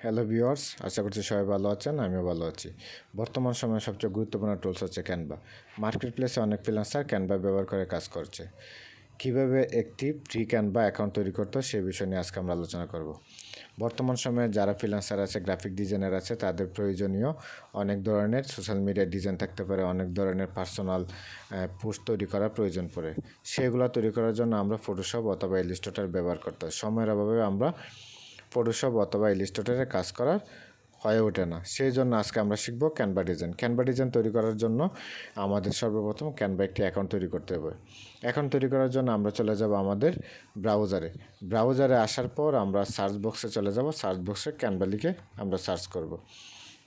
Hello viewers, আশা করছি সবাই ভালো আছেন। আমিও ভালো আছি। বর্তমান সময়ে সবচেয়ে গুরুত্বপূর্ণ টুলস হচ্ছে ক্যানভা। মার্কেট প্লেসে অনেক ফ্রিল্যান্সার ক্যানভা ব্যবহার করে কাজ করছে। কীভাবে একটি ফ্রি ক্যানভা অ্যাকাউন্ট তৈরি করতে হয় সেই বিষয় নিয়ে আজকে আমরা আলোচনা করব। বর্তমান সময়ে যারা ফ্রিল্যান্সার আছে, গ্রাফিক ডিজাইনার আছে, তাদের প্রয়োজনীয় অনেক ধরনের সোশ্যাল মিডিয়ার ডিজাইন থাকতে পারে, অনেক ধরনের পার্সোনাল পোস্ট তৈরি করার প্রয়োজন পড়ে। সেগুলো তৈরি করার জন্য আমরা ফটোশপ অথবা ইলাস্ট্রেটর ব্যবহার করতে হয়। সময়ের অভাবে আমরা ফটোশপ অথবা ইলাস্ট্রেটরে কাজ করার হয়ে ওঠে না। সেই জন্য আজকে আমরা শিখব ক্যানভা ডিজাইন। ক্যানভা ডিজাইন তৈরি করার জন্য আমাদের সর্বপ্রথম ক্যানভা একটি অ্যাকাউন্ট তৈরি করতে হবে। অ্যাকাউন্ট তৈরি করার জন্য আমরা চলে যাব আমাদের ব্রাউজারে আসার পর আমরা সার্চ বক্সে চলে যাব। সার্চ বক্সে ক্যানভা লিখে আমরা সার্চ করব।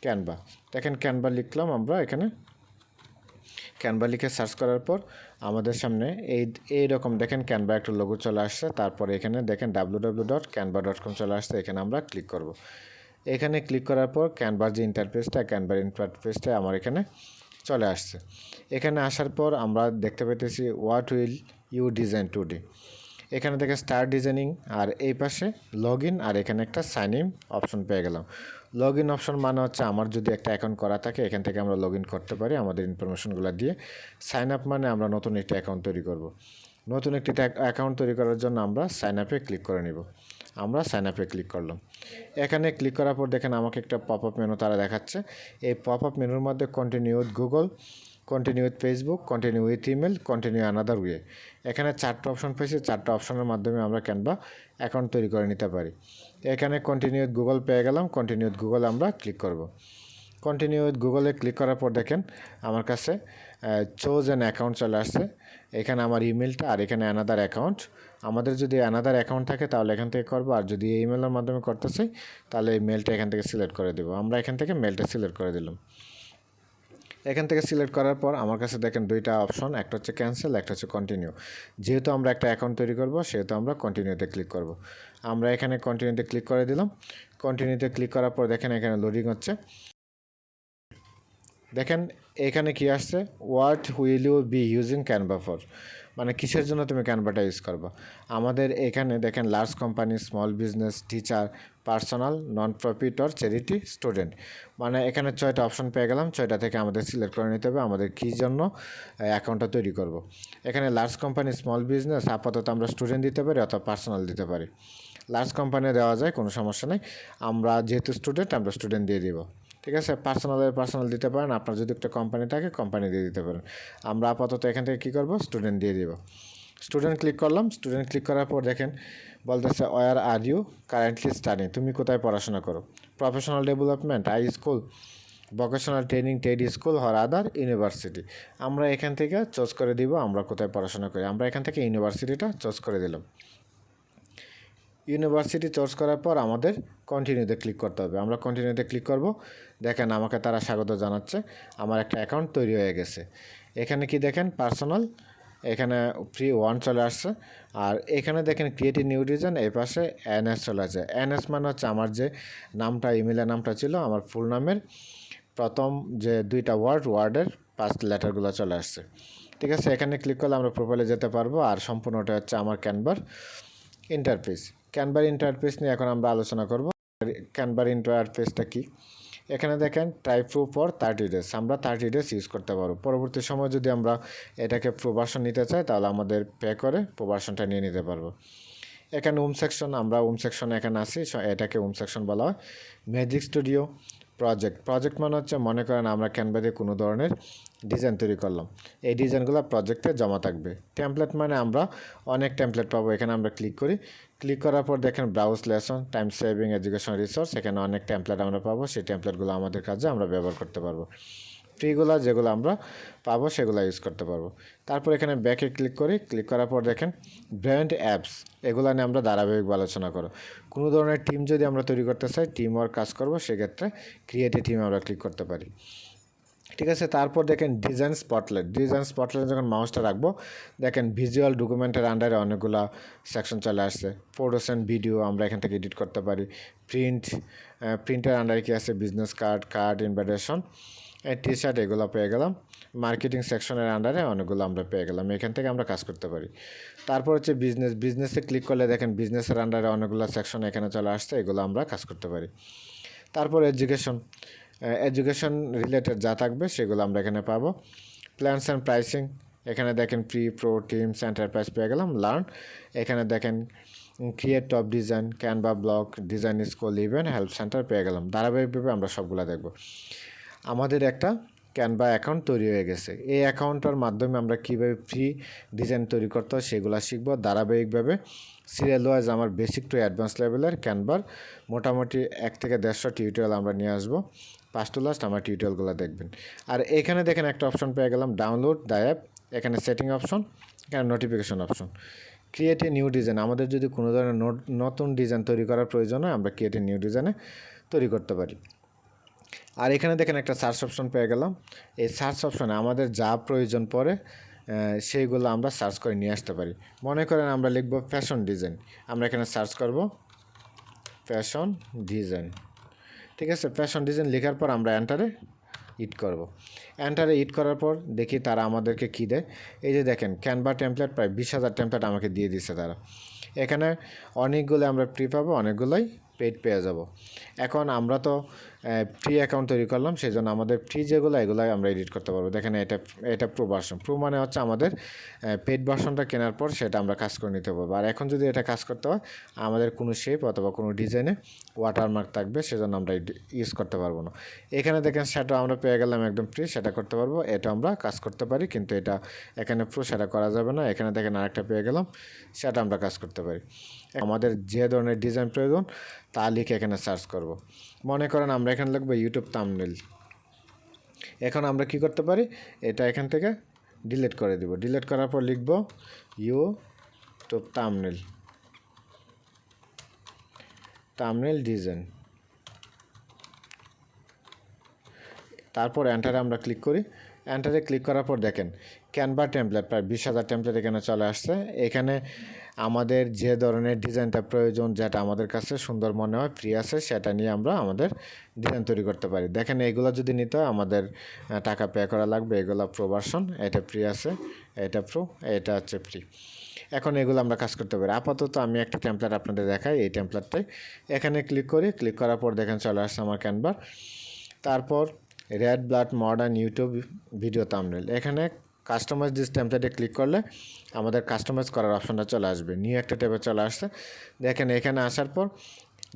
ক্যানভা, দেখেন ক্যানভা লিখলাম আমরা এখানে। ক্যানভা লিখে সার্চ করার পর আমাদের সামনে এইরকম দেখেন ক্যানভা একটা লোগো চলে আসছে। তারপরে এখানে দেখেন www.canva.com চলে আসছে। এখানে আমরা ক্লিক করব। এখানে ক্লিক করার পর ক্যানভার যে ক্যানভার ইন্টারফেসটা আমার এখানে চলে আসছে। এখানে আসার পর আমরা দেখতে পেতেছি what will you design today. এখানে দেখে স্টার্ট ডিজাইনিং, আর এই পাশে লগ ইন, আর এখানে একটা সাইন ইন অপশন পেয়ে গেলাম। লগ ইন অপশন মানে হচ্ছে আমার যদি একটা অ্যাকাউন্ট করা থাকে এখান থেকে আমরা লগ ইন করতে পারি আমাদের ইনফরমেশনগুলো দিয়ে। সাইন আপ মানে আমরা নতুন একটি অ্যাকাউন্ট তৈরি করব। নতুন একটি অ্যাকাউন্ট তৈরি করার জন্য আমরা সাইন আপে ক্লিক করে নিব। আমরা সাইন আপে ক্লিক করলাম। এখানে ক্লিক করার পর দেখেন আমাকে একটা পপ আপ মেনু তারা দেখাচ্ছে। এই পপ আপ মেনুর মধ্যে continue with Google, continue with Facebook, continue with email, continue another way. এখানে 4টা অপশন পেয়েছি। 4টা অপশনের মাধ্যমে আমরা ক্যানভা অ্যাকাউন্ট তৈরি করে নিতে পারি। এখানে কন্টিনিউ উইথ গুগল পেয়ে গেলাম। কন্টিনিউ উইথ গুগল আমরা ক্লিক করব। কন্টিনিউ উইথ গুগলে ক্লিক করার পর দেখেন আমার কাছে চোজ অ্যান অ্যাকাউন্ট চলে আসছে। এখানে আমার ইমেলটা, আর এখানে অ্যানাদার অ্যাকাউন্ট। আমাদের যদি অ্যানাদার অ্যাকাউন্ট থাকে তাহলে এখান থেকে করবো, আর যদি এই ইমেলের মাধ্যমে করতে চাই তাহলে এই মেলটা এখান থেকে সিলেক্ট করে দেবো। আমরা এখান থেকে মেলটা সিলেক্ট করে দিলাম। এখান থেকে সিলেক্ট করার পর আমার কাছে দেখেন 2টা অপশন, একটা হচ্ছে ক্যান্সেল, একটা হচ্ছে কন্টিনিউ। যেহেতু আমরা একটা অ্যাকাউন্ট তৈরি করব সেহেতু আমরা কন্টিনিউতে ক্লিক করব। আমরা এখানে কন্টিনিউতে ক্লিক করে দিলাম। কন্টিনিউতে ক্লিক করার পর দেখেন এখানে লোডিং হচ্ছে। দেখেন এখানে কি আসছে, what will you be using Canva for, মানে কিসের জন্য তুমি ক্যানভাটা ইউজ করবা। আমাদের এখানে দেখেন large company, small business, teacher, personal, non profit or charity, student. মানে এখানে 6টা অপশন পেয়ে গেলাম। 6টা থেকে আমাদের সিলেক্ট করে নিতে হবে আমাদের কী জন্য অ্যাকাউন্টটা তৈরি করব। এখানে লার্জ কোম্পানি, স্মল বিজনেস আপাতত আমরা স্টুডেন্ট দিতে পারি অথবা পার্সোনাল দিতে পারি। লার্জ কোম্পানি দেওয়া যায়, কোনো সমস্যা নেই। আমরা যেহেতু স্টুডেন্ট আমরা স্টুডেন্ট দিয়ে দিব। ঠিক আছে, পার্সোনাল দিতে পারেন। আপনার যদি একটা কোম্পানি থাকে কোম্পানি দিয়ে দিতে পারেন। আমরা আপাতত এখান থেকে কী করব, স্টুডেন্ট দিয়ে দিব। স্টুডেন্ট ক্লিক করলাম। স্টুডেন্ট ক্লিক করার পর দেখেন বলতেছে where are you currently studying, তুমি কোথায় পড়াশোনা করো। Professional development, high school, vocational training, trade school or other university. আমরা এখান থেকে চয়েস করে দিব আমরা কোথায় পড়াশোনা করি। আমরা এখান থেকে ইউনিভার্সিটিটা চয়েস করে দিলাম। ইউনিভার্সিটি চয়েস করার পর আমাদের কন্টিনিউতে ক্লিক করতে হবে। আমরা কন্টিনিউতে ক্লিক করব। দেখেন আমাকে তারা স্বাগত জানাচ্ছে, আমার একটা অ্যাকাউন্ট তৈরি হয়ে গেছে। এখানে কি দেখেন পার্সোনাল, এখানে ফ্রি 1 চলে আসছে। আর এখানে দেখেন ক্রিয়েটিভ নিউ ডিজাইন, এই পাশে এনএস চলে আসছে। এনএস মানে হচ্ছে আমার যে নামটা, ইমেলের নামটা ছিল, আমার ফুল নামের প্রথম যে 2টা ওয়ার্ডের 5 লেটারগুলো চলে আসছে। ঠিক আছে, এখানে ক্লিক করলে আমরা প্রোফাইলে যেতে পারবো। আর সম্পূর্ণটা হচ্ছে আমার ক্যানভার ইন্টারফেস। ক্যানভার ইন্টারফেস নিয়ে এখন আমরা আলোচনা করব। ক্যানভার ইন্টারফেসটা কি। এখানে দেখেন টাইপ প্রো ফর 30 ডেজ, আমরা 30 ডেজ ইউজ করতে পারবো। পরবর্তী সময় যদি আমরা এটাকে প্রো ভার্সন নিতে চাই তাহলে আমাদের পে করে প্রো ভার্সনটা নিয়ে নিতে পারবো। এখানে হোম সেকশন, আমরা হোম সেকশনে এখানে আসি, এটাকে হোম সেকশন বলা হয়। ম্যাজিক স্টুডিও, প্রজেক্ট মানে হচ্ছে মনে করেন আমরা ক্যানভা দিয়ে কোনো ধরনের ডিজাইন তৈরি করলাম, এই ডিজাইনগুলো প্রজেক্টে জমা থাকবে। টেমপ্লেট মানে আমরা অনেক টেমপ্লেট পাবো। এখানে আমরা ক্লিক করি। ক্লিক করার পর দেখেন browse lesson, time saving, education resource, এখানে অনেক টেমপ্লেট আমরা পাবো। সেই টেমপ্লেটগুলো আমাদের কাজে আমরা ব্যবহার করতে পারবো। ফ্রিগুলো যেগুলো আমরা পাবো সেগুলো ইউজ করতে পারবো। তারপর এখানে ব্যাকে ক্লিক করি। ক্লিক করার পর দেখেন ব্র্যান্ড অ্যাপস, এগুলো নিয়ে আমরা ধারাবাহিক আলোচনা করব। কোনো ধরনের টিম যদি আমরা তৈরি করতে চাই, টিম ওয়ার্ক কাজ করবো, সেক্ষেত্রে ক্রিয়েটিভ টিম আমরা ক্লিক করতে পারি। ঠিক আছে, তারপর দেখেন ডিজাইন স্পটলাইট যখন মাউসটা রাখবো দেখেন ভিজুয়াল ডকুমেন্টের আন্ডারে অনেকগুলো সেকশন চলে আসছে। ফটোস অ্যান্ড ভিডিও আমরা এখান থেকে এডিট করতে পারি। প্রিন্টের আন্ডারে কি আছে, business card invitation, T shirt, এগুলো পেয়ে গেলাম। মার্কেটিং সেকশনের আন্ডারে অনেকগুলো আমরা পেয়ে গেলাম। এখান থেকে আমরা কাজ করতে পারি। তারপর হচ্ছে বিজনেসে ক্লিক করলে দেখেন বিজনেসের আন্ডারে অনেকগুলো সেকশন এখানে চলে আসছে, এগুলো আমরা কাজ করতে পারি। তারপর এডুকেশন রিলেটেড যা থাকবে সেগুলো আমরা এখানে পাবো। প্ল্যানস অ্যান্ড প্রাইসিং, এখানে দেখেন প্রি, প্রো, টিমস, এন্টারপ্রাইজ পেয়ে গেলাম। লার্ন, এখানে দেখেন create, top design, Canva, block, design school, event, help centre পেয়ে গেলাম। ধারাবাহিকভাবে আমরা সবগুলো দেখব। আমাদের একটা ক্যানভা অ্যাকাউন্ট তৈরি হয়ে গেছে। এই অ্যাকাউন্টটার মাধ্যমে আমরা কীভাবে ফ্রি ডিজাইন তৈরি করতে হয় সেগুলো শিখব ধারাবাহিকভাবে। সিরিয়াল ওয়াইজ আমার বেসিক টু অ্যাডভান্স লেভেলের ক্যানভার মোটামুটি 1 থেকে 150 টিউটোরিয়াল আমরা নিয়ে আসবো। ফার্স্ট টু লাস্ট আমার টিউটোরিয়ালগুলো দেখবেন। আর এখানে দেখেন একটা অপশন পেয়ে গেলাম, ডাউনলোড দ্য অ্যাপ। এখানে সেটিং অপশন, এখানে notification option. Create a new design, আমাদের যদি কোনো ধরনের নতুন ডিজাইন তৈরি করার প্রয়োজন হয় আমরা ক্রিয়েট এ নিউ ডিজাইনে তৈরি করতে পারি। আর এখানে দেখেন একটা সার্চ অপশন পেয়ে গেলাম। এই সার্চ অপশনে আমাদের যা প্রয়োজন পড়ে সেইগুলো আমরা সার্চ করে নিয়ে আসতে পারি। মনে করেন আমরা লিখব ফ্যাশন ডিজাইন, আমরা এখানে সার্চ করব ফ্যাশন ডিজাইন। ঠিক আছে, ফ্যাশন ডিজাইন লেখার পর আমরা এন্টারে হিট করব। এন্টারে হিট করার পর দেখি তারা আমাদেরকে কী দেয়। এই যে দেখেন ক্যানভা টেমপ্লেট প্রায় 20,000 টেমপ্লেট আমাকে দিয়ে দিচ্ছে তারা। এখানে অনেকগুলো আমরা ফ্রি পাবো, অনেকগুলোই পেইড পেয়ে যাব। এখন আমরা তো ফ্রি অ্যাকাউন্ট তৈরি করলাম, সেই জন্য আমাদের ফ্রি যেগুলো এগুলাই আমরা এডিট করতে পারবো। দেখেন এটা প্রো ভার্সন। প্রো মানে হচ্ছে আমাদের পেইড ভার্সনটা কেনার পর সেটা আমরা কাজ করে নিতে পারবো। আর এখন যদি এটা কাজ করতে হয় আমাদের কোনো শেপ অথবা কোনো ডিজাইনে ওয়াটারমার্ক থাকবে, সেজন্য আমরা ইউজ করতে পারবো না। এখানে দেখেন সেটা আমরা পেয়ে গেলাম একদম ফ্রি, সেটা করতে পারবো। এটা আমরা কাজ করতে পারি, কিন্তু এটা এখানে প্রো সেটা করা যাবে না। এখানে দেখেন আরেকটা পেয়ে গেলাম, সেটা আমরা কাজ করতে পারি। আমাদের যে ধরনের ডিজাইন প্রয়োজন তা লিখে এখানে সার্চ করব। মনে করেন আমরা এখানে লিখবো ইউটিউব থাম্বনেল। এখন আমরা কি করতে পারি, এটা এখান থেকে ডিলিট করে দিব। ডিলিট করার পর লিখব ইউটিউব থাম্বনেল ডিজাইন। তারপর এন্টারে আমরা ক্লিক করি। এন্টারে ক্লিক করার পর দেখেন ক্যানভা টেমপ্লেট প্রায় 20,000 টেমপ্লেট এখানে চলে আসছে। এখানে আমাদের যে ধরনের ডিজাইনটা প্রয়োজন, যেটা আমাদের কাছে সুন্দর মনে হয়, ফ্রি আছে, সেটা নিয়ে আমরা আমাদের ডিজাইন তৈরি করতে পারি। দেখেন এইগুলো যদি নিতে হয় আমাদের টাকা পে করা লাগবে। এগুলো প্রো ভার্সন, এটা ফ্রি আছে, এটা প্রো, এটা হচ্ছে ফ্রি। এখন এগুলো আমরা কাজ করতে পারি। আপাতত আমি একটা টেমপ্লেট আপনাদের দেখাই, এই টেমপ্লেটটাই এখানে ক্লিক করি। ক্লিক করার পর দেখেন চলে আসছে আমার ক্যানভার। তারপর red blood modern YouTube video thumbnail, এখানে কাস্টমাইজ দিস টেমপ্লেটে ক্লিক করলে আমাদের কাস্টমাইজ করার অপশনটা চলে আসবে। নিউ একটা ট্যাবে চলে আসছে। দেখেন এখানে আসার পর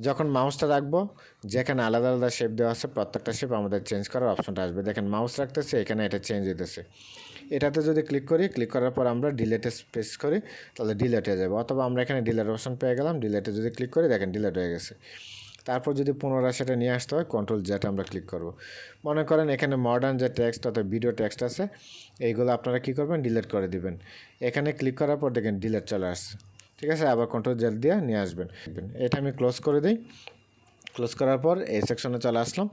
যখন মাউসটা রাখবো, যেখানে আলাদা আলাদা শেপ দেওয়া আছে প্রত্যেকটা শেপ আমাদের চেঞ্জ করার অপশনটা আসবে। দেখেন মাউস রাখতেছে, এখানে এটা চেঞ্জ হইতেছে। এটাতে যদি ক্লিক করি, ক্লিক করার পর আমরা ডিলেটে স্পেস করি, তাহলে ডিলেট হয়ে যাবে। অথবা আমরা এখানে ডিলেট অপশন পেয়ে গেলাম, ডিলেটে যদি ক্লিক করি দেখেন ডিলেট হয়ে গেছে। তারপর যদি পুনরায় সেটা নিয়ে আসতে হয় কন্ট্রোল জেড আমরা ক্লিক করব। মনে করেন এখানে মডার্ন যে টেক্সট অর্থাৎ ভিডিও টেক্সট আছে, এইগুলো আপনারা কী করবেন, ডিলিট করে দিবেন। এখানে ক্লিক করার পর দেখেন ডিলিট চলে আসছে। ঠিক আছে, আবার কন্ট্রোল জেড দিয়ে নিয়ে আসবেন। এটা আমি ক্লোজ করে দিই। ক্লোজ করার পর এই সেকশনে চলে আসলাম।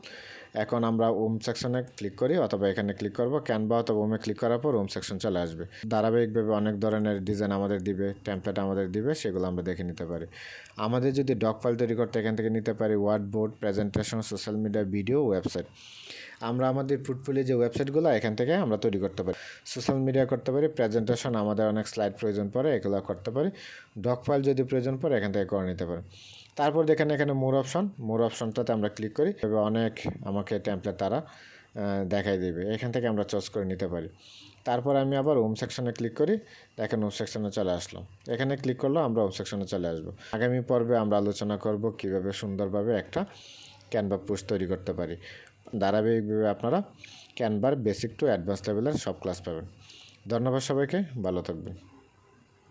এখন আমরা হোম সেকশনে ক্লিক করি, অথবা এখানে ক্লিক করব। ক্যানভা অথবা হোমে ক্লিক করার পর হোম সেকশন চলে আসবে। ধারাবাহিকভাবে অনেক ধরনের ডিজাইন আমাদের দিবে, টেমপ্লেট আমাদের দিবে, সেগুলো আমরা দেখে নিতে পারি। আমাদের যদি ডক ফাইল তৈরি করতে এখান থেকে নিতে পারি, word board, presentation, social media, video, website. আমরা আমাদের পোর্টফোলিও যে ওয়েবসাইটগুলো এখান থেকে আমরা তৈরি করতে পারি। সোশ্যাল মিডিয়া করতে পারি, প্রেজেন্টেশন আমাদের অনেক স্লাইড প্রয়োজন পড়ে এগুলো করতে পারি, ডক ফাইল যদি প্রয়োজন পড়ে এখান থেকে করে নিতে পারি। তারপর দেখেন এখানে মোর অপশনটাতে আমরা ক্লিক করি, তবে অনেক আমাকে টেমপ্লেট তারা দেখাই দেবে, এখান থেকে আমরা চয়েস করে নিতে পারি। তারপর আমি আবার হোম সেকশনে ক্লিক করি, দেখেন হোম সেকশনে চলে আসলাম। এখানে ক্লিক করলে আমরা হোম সেকশনে চলে আসবো। আগামী পর্বে আমরা আলোচনা করব কীভাবে সুন্দরভাবে একটা ক্যানভা পোস্ট তৈরি করতে পারি। ধারাবাহিকভাবে আপনারা ক্যানভার বেসিক টু অ্যাডভান্স লেভেলের সব ক্লাস পাবেন। ধন্যবাদ সবাইকে, ভালো থাকবেন।